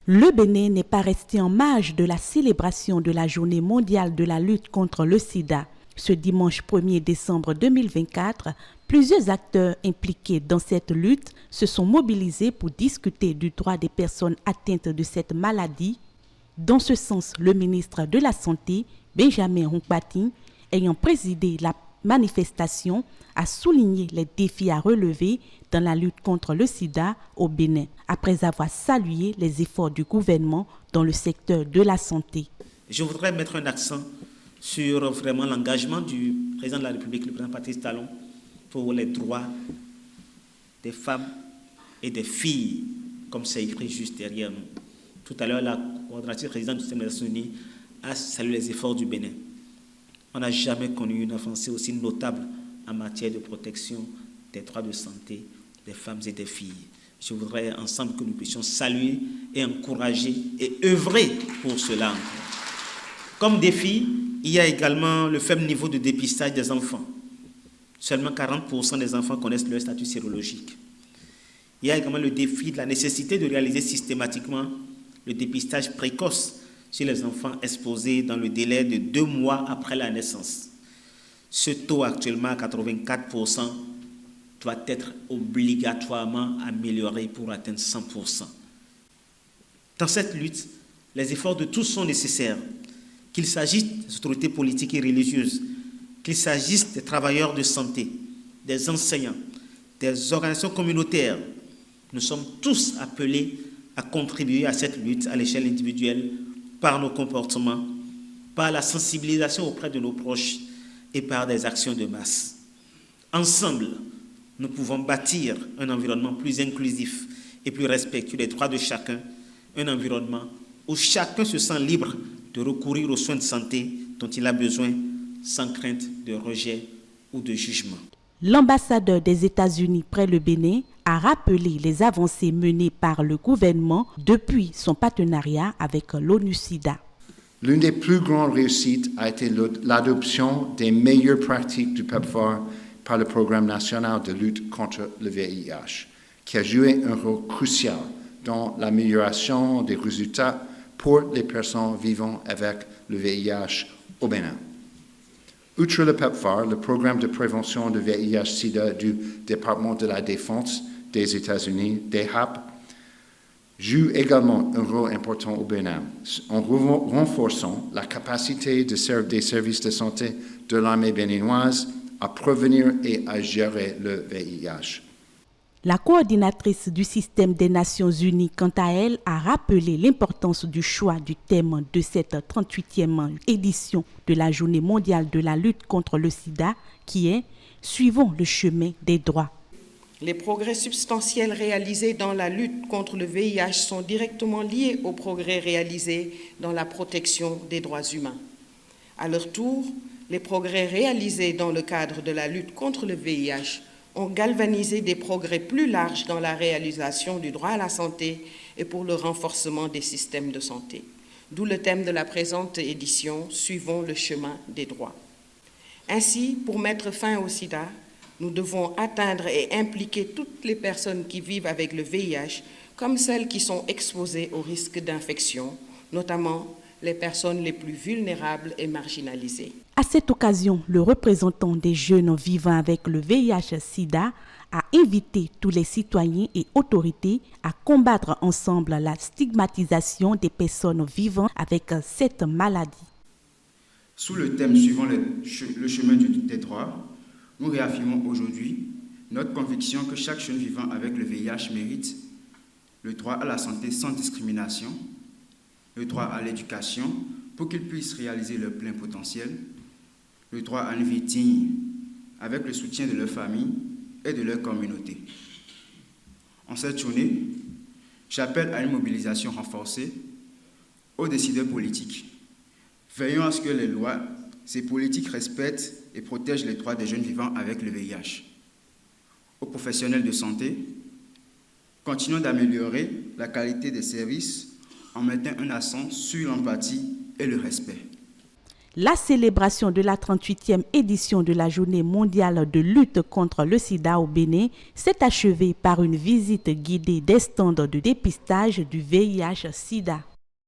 Le Bénin n'est pas resté en marge de la célébration de la Journée mondiale de la lutte contre le sida. Ce dimanche 1er décembre 2024, plusieurs acteurs impliqués dans cette lutte se sont mobilisés pour discuter du droit des personnes atteintes de cette maladie. Dans ce sens, le ministre de la Santé, Benjamin Hunkpating, ayant présidé la manifestation, a souligné les défis à relever dans la lutte contre le sida au Bénin, après avoir salué les efforts du gouvernement dans le secteur de la santé. Je voudrais mettre un accent sur vraiment l'engagement du président de la République, le président Patrice Talon, pour les droits des femmes et des filles, comme c'est écrit juste derrière nous. Tout à l'heure, la coordonnatrice présidente du système des Nations Unies a salué les efforts du Bénin. On n'a jamais connu une avancée aussi notable en matière de protection des droits de santé des femmes et des filles. Je voudrais ensemble que nous puissions saluer et encourager et œuvrer pour cela. Comme défi, il y a également le faible niveau de dépistage des enfants. Seulement 40% des enfants connaissent leur statut sérologique. Il y a également le défi de la nécessité de réaliser systématiquement le dépistage précoce chez les enfants exposés dans le délai de 2 mois après la naissance. Ce taux actuellement à 84% doit être obligatoirement amélioré pour atteindre 100%. Dans cette lutte, les efforts de tous sont nécessaires, qu'il s'agisse des autorités politiques et religieuses, qu'il s'agisse des travailleurs de santé, des enseignants, des organisations communautaires. Nous sommes tous appelés à contribuer à cette lutte à l'échelle individuelle par nos comportements, par la sensibilisation auprès de nos proches et par des actions de masse. Ensemble, nous pouvons bâtir un environnement plus inclusif et plus respectueux des droits de chacun, un environnement où chacun se sent libre de recourir aux soins de santé dont il a besoin sans crainte de rejet ou de jugement. L'ambassadeur des États-Unis près le Bénin a rappelé les avancées menées par le gouvernement depuis son partenariat avec l'ONU-SIDA. L'une des plus grandes réussites a été l'adoption des meilleures pratiques du PEPFAR par le Programme national de lutte contre le VIH, qui a joué un rôle crucial dans l'amélioration des résultats pour les personnes vivant avec le VIH au Bénin. Outre le PEPFAR, le programme de prévention de VIH-Sida du département de la Défense des États-Unis, DHAP, joue également un rôle important au Bénin en renforçant la capacité des services de santé de l'armée béninoise à prévenir et à gérer le VIH. La coordinatrice du système des Nations Unies, quant à elle, a rappelé l'importance du choix du thème de cette 38e édition de la Journée mondiale de la lutte contre le sida, qui est « Suivons le chemin des droits ». Les progrès substantiels réalisés dans la lutte contre le VIH sont directement liés aux progrès réalisés dans la protection des droits humains. À leur tour, les progrès réalisés dans le cadre de la lutte contre le VIH ont galvanisé des progrès plus larges dans la réalisation du droit à la santé et pour le renforcement des systèmes de santé. D'où le thème de la présente édition, « Suivons le chemin des droits ». Ainsi, pour mettre fin au sida, nous devons atteindre et impliquer toutes les personnes qui vivent avec le VIH, comme celles qui sont exposées au risque d'infection, notamment les personnes les plus vulnérables et marginalisées. À cette occasion, le représentant des jeunes vivant avec le VIH-Sida a invité tous les citoyens et autorités à combattre ensemble la stigmatisation des personnes vivant avec cette maladie. Sous le thème suivant le chemin des droits, nous réaffirmons aujourd'hui notre conviction que chaque jeune vivant avec le VIH mérite le droit à la santé sans discrimination, le droit à l'éducation pour qu'ils puissent réaliser leur plein potentiel, le droit à une vie digne avec le soutien de leur famille et de leur communauté. En cette journée, j'appelle à une mobilisation renforcée aux décideurs politiques. Veillons à ce que les lois, ces politiques respectent et protègent les droits des jeunes vivant avec le VIH. Aux professionnels de santé, continuons d'améliorer la qualité des services en mettant un accent sur l'empathie et le respect. La célébration de la 38e édition de la Journée mondiale de lutte contre le sida au Bénin s'est achevée par une visite guidée des stands de dépistage du VIH-Sida.